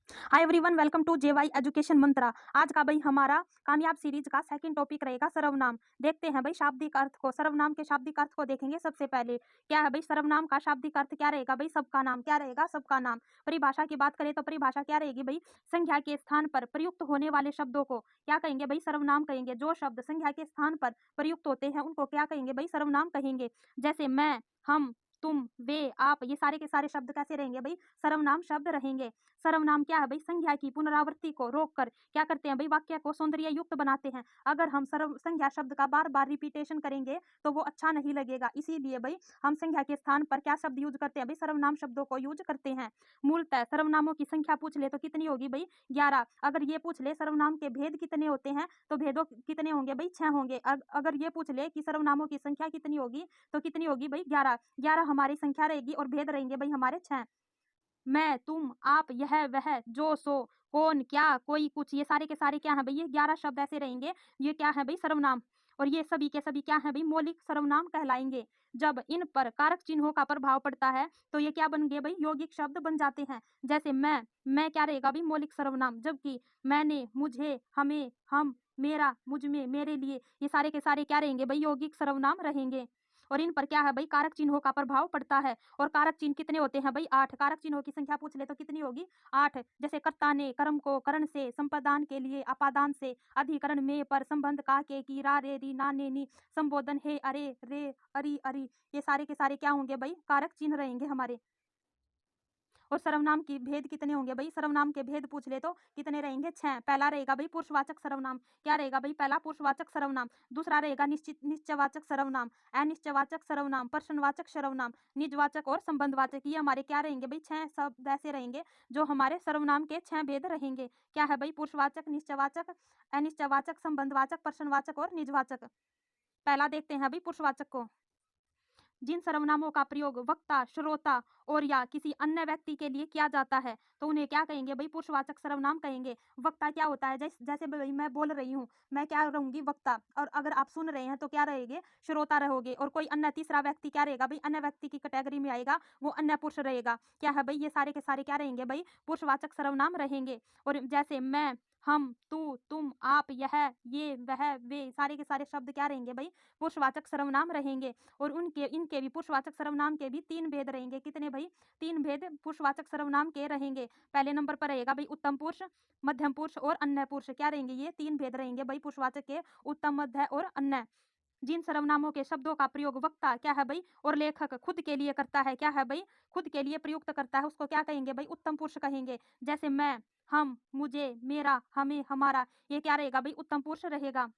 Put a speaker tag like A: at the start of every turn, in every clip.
A: Hi everyone, welcome to JY education mantra. आज का भाई हमारा कामयाब सीरीज का सेकंड टॉपिक रहेगा सर्वनाम। देखते हैं भाई शाब्दिक अर्थ को, सर्वनाम के शाब्दिक अर्थ को देखेंगे। सबसे पहले क्या है भाई सर्वनाम का शाब्दिक अर्थ क्या रहेगा भाई? सबका नाम। क्या रहेगा? सबका नाम। परिभाषा की बात करें तो परिभाषा क्या रहेगी भाई? संख्या के स्थान पर प्रयुक्त होने वाले शब्दों को क्या कहेंगे भाई? सर्वनाम कहेंगे। जो शब्द संख्या के स्थान पर प्रयुक्त होते हैं उनको क्या कहेंगे भाई? सर्वनाम कहेंगे। जैसे मैं, हम, तुम, वे, आप, ये सारे के सारे शब्द कैसे रहेंगे भाई? सर्वनाम शब्द रहेंगे। सर्वनाम क्या है भाई? संख्या की पुनरावृत्ति को रोककर क्या करते हैं भाई? वाक्य को सौंदर्य युक्त बनाते हैं। अगर हम सर्व संख्या शब्द का बार बार रिपीटेशन करेंगे तो वो अच्छा नहीं लगेगा। इसीलिए भाई हम संख्या के स्थान पर क्या शब्द यूज करते हैं भाई? सर्वनाम शब्दों को यूज करते हैं। मूलतः सर्वनामों की संख्या पूछ ले तो कितनी होगी भाई? 11। अगर ये पूछ ले सर्वनाम के भेद कितने होते हैं तो भेदों कितने होंगे भाई? 6 होंगे। अगर ये पूछ ले कि सर्वनामों की संख्या कितनी होगी तो कितनी होगी भाई? 11। 11 हमारी संख्या रहेगी और भेद रहेंगे भाई हमारे 6। मैं, तुम, आप, यह, वह, जो, सो, कौन, क्या, कोई, कुछ, ये सारे के सारे क्या हैं भाई? ये 11 शब्द ऐसे रहेंगे। ये क्या है भाई? सर्वनाम। और ये सभी के सभी क्या हैं भाई? मौलिक सर्वनाम कहलाएंगे। जब इन पर कारक चिन्हों का प्रभाव पड़ता है तो ये क्या बन गए भाई? यौगिक शब्द बन जाते हैं। जैसे मैं क्या रहेगा भाई? मौलिक सर्वनाम। जबकि मैंने, मुझे, हमें, हम, मेरा, मुझ में, मेरे लिए, ये सारे के सारे क्या रहेंगे भाई? यौगिक सर्वनाम रहेंगे। और इन पर क्या है भाई? कारक चिन्हों का प्रभाव पड़ता है। और कारक चिन्ह कितने होते हैं भाई? 8। कारक चिन्हों की संख्या पूछ ले तो कितनी होगी? 8। जैसे कर्ता ने कर्म को करण से, संपादान के लिए अपादान से, अधिकरण में, पर, संबंध का, के, की, रा, रे, री, ना, ने, नी, संबोधन, हे, अरे, रे, अरी, अरी, ये सारे के सारे क्या होंगे भाई? कारक चिन्ह रहेंगे हमारे। और सर्वनाम की भेद कितने होंगे भाई? सर्वनाम के भेद पूछ ले तो कितने रहेंगे? 6। पहला रहेगा भाई पुरुषवाचक सर्वनाम। क्या रहेगा भाई? पहला पुरुषवाचक सर्वनाम। दूसरा रहेगा निश्चित निश्चयवाचक सर्वनाम, अनिश्चयवाचक सर्वनाम, प्रश्नवाचक सर्वनाम, निजवाचक और संबंधवाचक। ये हमारे क्या रहेंगे भाई? 6 शब्द ऐसे रहेंगे जो हमारे सर्वनाम के 6 भेद रहेंगे। क्या है भाई? पुरुषवाचक, निश्चयवाचक, अनिश्चयवाचक, संबंधवाचक, प्रश्नवाचक और निजवाचक। पहला देखते हैं अभी पुरुषवाचक को। जिन सर्वनामों का प्रयोग वक्ता, श्रोता और या किसी अन्य व्यक्ति के लिए किया जाता है तो उन्हें क्या कहेंगे भाई? पुरुषवाचक सर्वनाम कहेंगे। वक्ता क्या होता है? जैसे भाई मैं बोल रही हूँ, मैं क्या रहूंगी? वक्ता। और अगर आप सुन रहे हैं तो क्या रहेंगे? श्रोता रहोगे। और कोई अन्य तीसरा व्यक्ति क्या रहेगा भाई? अन्य व्यक्ति की कैटेगरी में आएगा, वो अन्य पुरुष रहेगा। क्या है भाई? ये सारे के सारे क्या रहेंगे भाई? पुरुषवाचक सर्वनाम रहेंगे। और जैसे मैं, हम, तू, तुम, आप, यह, ये, वह, वे, सारे के सारे शब्द क्या रहेंगे भाई? पुरुषवाचक सर्वनाम रहेंगे। और उनके इनके भी पुरुषवाचक सर्वनाम के भी 3 भेद रहेंगे। कितने भाई? 3 भेद पुरुषवाचक सर्वनाम के रहेंगे। पहले नंबर पर रहेगा भाई उत्तम पुरुष, मध्यम पुरुष और अन्य पुरुष। क्या रहेंगे? ये 3 भेद रहेंगे भाई पुरुषवाचक के, उत्तम, मध्य और अन्य। जिन सर्वनामों के शब्दों का प्रयोग वक्ता क्या है भाई? और लेखक खुद के लिए करता है, क्या है भाई? खुद के लिए प्रयुक्त करता है, उसको क्या कहेंगे भाई? उत्तम पुरुष कहेंगे। जैसे मैं, हम, मुझे, मेरा, हमें, हमारा, ये क्या रहेगा भाई? उत्तम पुरुष रहेगा।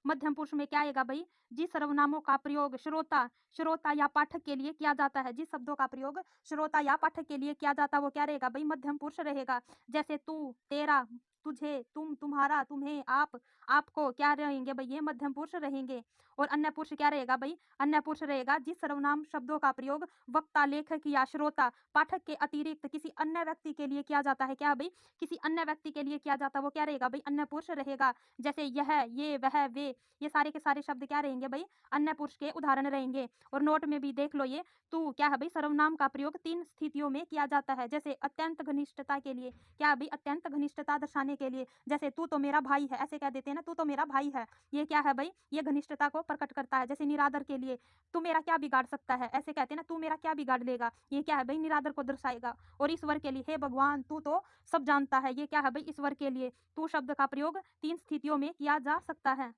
A: मध्यम पुरुष में क्या आएगा भाई? जिस सर्वनामों का प्रयोग श्रोता श्रोता या पाठक के लिए किया जाता है, जिस शब्दों का प्रयोग श्रोता या पाठक के लिए किया जाता है वो क्या रहेगा भाई? मध्यम पुरुष रहेगा। जैसे तू, तेरा, तुझे, तुम, तुम्हारा, तुम्हें, आप, आपको, क्या रहेंगे भाई? ये मध्यम पुरुष रहेंगे। और अन्य पुरुष क्या रहेगा भाई? अन्य पुरुष रहेगा जिस सर्वनाम शब्दों का प्रयोग वक्ता, लेखक या श्रोता, पाठक के अतिरिक्त किसी अन्य व्यक्ति के लिए किया जाता है। क्या भाई? किसी अन्य व्यक्ति के लिए किया जाता है वो क्या रहेगा भाई? अन्य पुरुष रहेगा। जैसे यह, ये, वह, वे, ये सारे के सारे शब्द क्या रहेंगे भाई? अन्य पुरुष के उदाहरण रहेंगे। और नोट में भी देख लो, ये तू क्या है भाई? सर्वनाम का प्रयोग 3 स्थितियों में किया जाता है। जैसे अत्यंत घनिष्ठता के लिए, क्या है भाई? अत्यंत घनिष्ठता दर्शाने के लिए। जैसे तू तो मेरा भाई है, ऐसे कह देते हैं ना, तू तो मेरा भाई है। ये क्या है भाई? ये घनिष्ठता को प्रकट करता है। जैसे निरादर के लिए, तू मेरा क्या बिगाड़ सकता है, ऐसे कहते हैं ना, तू मेरा क्या बिगाड़ लेगा। ये क्या है भाई? निरादर को दर्शाएगा। और ईश्वर के लिए, हे भगवान तू तो सब जानता है, ये क्या है भाई? ईश्वर के लिए तू शब्द का प्रयोग 3 स्थितियों में किया जा सकता है।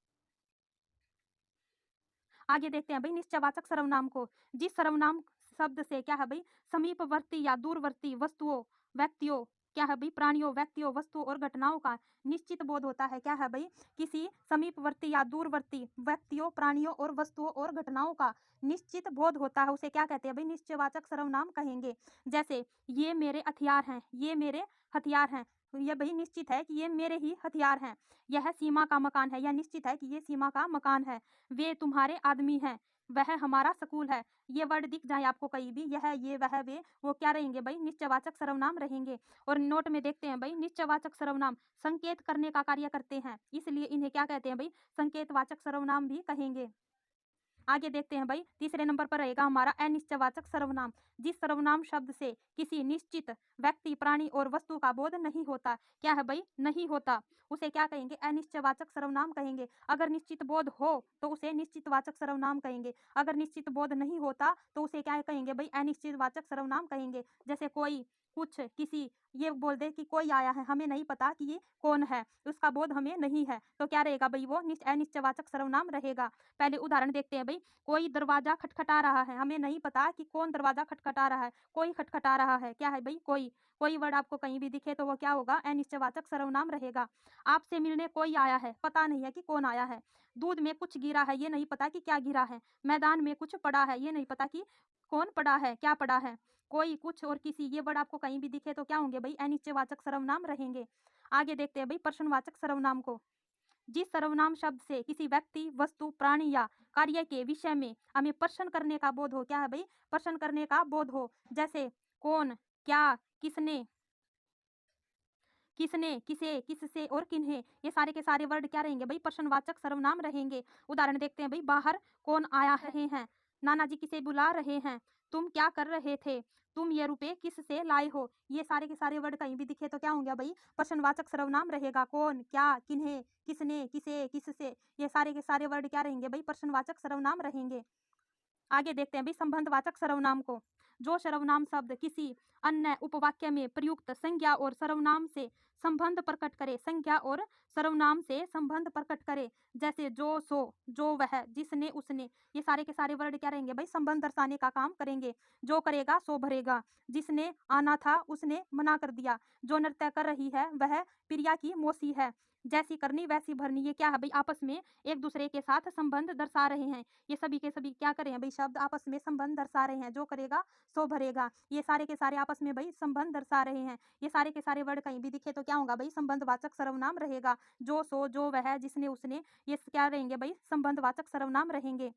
A: आगे देखते हैं भाई निश्चयवाचक सर्वनाम को। जिस सर्वनाम शब्द से क्या है भाई? समीपवर्ती या दूरवर्ती वस्तुओं, व्यक्तियों, क्या है भाई? प्राणियों, व्यक्तियों, वस्तुओं और घटनाओं का निश्चित बोध होता है। क्या है भाई? किसी समीपवर्ती या दूरवर्ती व्यक्तियों, प्राणियों और वस्तुओं और घटनाओं का निश्चित बोध होता है, उसे क्या कहते हैं भाई? निश्चयवाचक सर्वनाम कहेंगे। जैसे ये मेरे हथियार हैं, ये मेरे हथियार हैं। ये भाई निश्चित है कि ये मेरे ही हथियार हैं। यह सीमा का मकान है, यह निश्चित है कि ये सीमा का मकान है। वे तुम्हारे आदमी हैं, वह हमारा स्कूल है। ये वर्ड दिख जाए आपको कहीं भी, यह, ये, वह, वे, वो क्या रहेंगे भाई? निश्चयवाचक सर्वनाम रहेंगे। और नोट में देखते हैं भाई निश्चयवाचक सर्वनाम संकेत करने का कार्य करते हैं, इसलिए इन्हें क्या कहते हैं भाई? संकेतवाचक सर्वनाम भी कहेंगे। आगे देखते हैं भाई, तीसरे नंबर पर रहेगा हमारा अनिश्चयवाचक सर्वनाम। जिस सर्वनाम शब्द से किसी निश्चित व्यक्ति, प्राणी और वस्तु का बोध नहीं होता, क्या है भाई, नहीं होता, उसे क्या कहेंगे, अनिश्चयवाचक सर्वनाम कहेंगे। अगर निश्चित बोध हो तो उसे निश्चितवाचक सर्वनाम कहेंगे। अगर निश्चित बोध नहीं होता तो उसे क्या कहेंगे भाई, अनिश्चितवाचक सर्वनाम कहेंगे। जैसे कोई कुछ किसी ये बोल दे कि कोई आया है, हमें नहीं पता कि ये कौन है, उसका बोध हमें नहीं है, तो क्या रहेगा भाई, वो अनिश्चयवाचक सर्वनाम रहेगा। पहले उदाहरण देखते हैं भाई, कोई दरवाजा खटखटा रहा है, हमें नहीं पता कि कौन दरवाजा खटखटा रहा है, कोई खटखटा रहा है, क्या है भाई, कोई। कोई वर्ड आपको कहीं भी दिखे तो वो क्या होगा, अनिश्चयवाचक सर्वनाम रहेगा। आपसे मिलने कोई आया है, पता नहीं है कि कौन आया है। दूध में कुछ गिरा है, ये नहीं पता कि क्या गिरा है। मैदान में कुछ पड़ा है, ये नहीं पता कि कौन पड़ा है, क्या पड़ा है। कोई, कुछ और किसी, ये वर्ड आपको कहीं भी दिखे तो क्या होंगे भाई, अनिश्चयवाचक सर्वनाम रहेंगे। आगे देखते हैं भाई प्रश्नवाचक सर्वनाम को। जिस सर्वनाम शब्द से किसी व्यक्ति, वस्तु, प्राणी या कार्य के विषय में हमें प्रश्न करने का बोध हो, क्या है भाई, प्रश्न करने का बोध हो। जैसे कौन, क्या, किसने, किसने, किसे, किससे और किन्हें, ये सारे के सारे वर्ड क्या रहेंगे भाई, प्रश्नवाचक सर्वनाम रहेंगे। उदाहरण देखते हैं भाई, बाहर कौन आया रहे हैं, नाना जी किसे बुला रहे हैं, तुम क्या कर रहे थे, तुम ये रुपए किससे लाए हो। ये सारे के सारे वर्ड कहीं भी दिखे तो क्या होंगे भाई, प्रश्नवाचक सर्वनाम रहेगा। कौन, क्या, किन्हें, किसने, किसे, किससे, ये सारे के सारे वर्ड क्या रहेंगे भाई, प्रश्नवाचक सर्वनाम रहेंगे। आगे देखते हैं भाई संबंधवाचक सर्वनाम को। जो सर्वनाम शब्द किसी अन्य उपवाक्य में प्रयुक्त संज्ञा और सर्वनाम से संबंध प्रकट करे, संज्ञा और सर्वनाम से संबंध प्रकट करे। जैसे जो, सो, जो, वह, जिसने, उसने, ये सारे के सारे वर्ड क्या रहेंगे भाई, संबंध दर्शाने का काम करेंगे। जो करेगा सो भरेगा। जिसने आना था उसने मना कर दिया। जो नृत्य कर रही है वह प्रिया की मौसी है। जैसी करनी वैसी भरनी, ये क्या है भाई, आपस में एक दूसरे के साथ संबंध दर्शा रहे हैं। ये सभी के सभी क्या कर रहे हैं भाई, शब्द आपस में संबंध दर्शा रहे हैं। जो करेगा सो भरेगा, ये सारे के सारे आपस में भाई संबंध दर्शा रहे हैं। ये सारे के सारे वर्ड कहीं भी दिखे तो क्या होगा भाई, संबंधवाचक सर्वनाम रहेगा। जो, सो, जो, वह, जिसने, उसने, ये क्या रहेंगे भाई, संबंधवाचक सर्वनाम रहेंगे।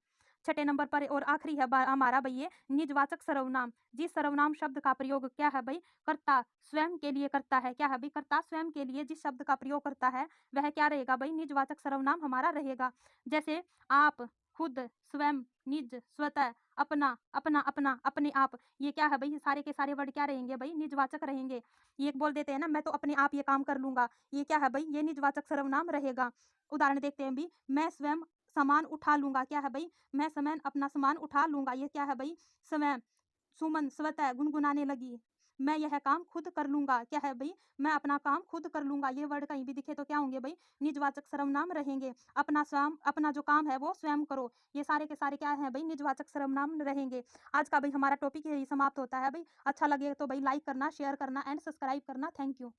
A: छठे नंबर पर और आखिरी है हमारा भाई ये निजवाचक सर्वनाम। जिस सर्वनाम शब्द का प्रयोग क्या है भाई, कर्ता स्वयं के लिए करता है, क्या है भाई, कर्ता स्वयं के लिए जिस शब्द का प्रयोग करता है वह क्या रहेगा भाई, निजवाचक सर्वनाम हमारा रहेगा। जैसे आप, खुद, स्वयं, निज, स्वतः, अपना, अपना, अपना, अपने आप, ये क्या है भाई, सारे के सारे वर्ड क्या रहेंगे भाई, निजवाचक रहेंगे। ये बोल देते हैं ना, मैं तो अपने आप ये काम कर लूंगा, ये क्या है भाई, ये निजवाचक सर्वनाम रहेगा। उदाहरण देखते हैं भी, मैं स्वयं सामान उठा लूंगा, क्या है भाई, मैं स्वयं अपना सामान उठा लूंगा, ये क्या है भाई, स्वयं। सुमन स्वतः गुनगुनाने लगी, मैं यह काम खुद कर लूंगा, क्या है भाई, मैं अपना काम खुद कर लूंगा। ये वर्ड कहीं भी दिखे तो क्या होंगे भाई, निजवाचक सर्वनाम रहेंगे। अपना स्वयं, अपना जो काम है वो स्वयं करो, ये सारे के सारे क्या है भाई, निजवाचक सर्वनाम रहेंगे। आज का भाई हमारा टॉपिक यही समाप्त होता है भाई। अच्छा लगे तो भाई लाइक करना, शेयर करना एंड सब्सक्राइब करना। Thank you.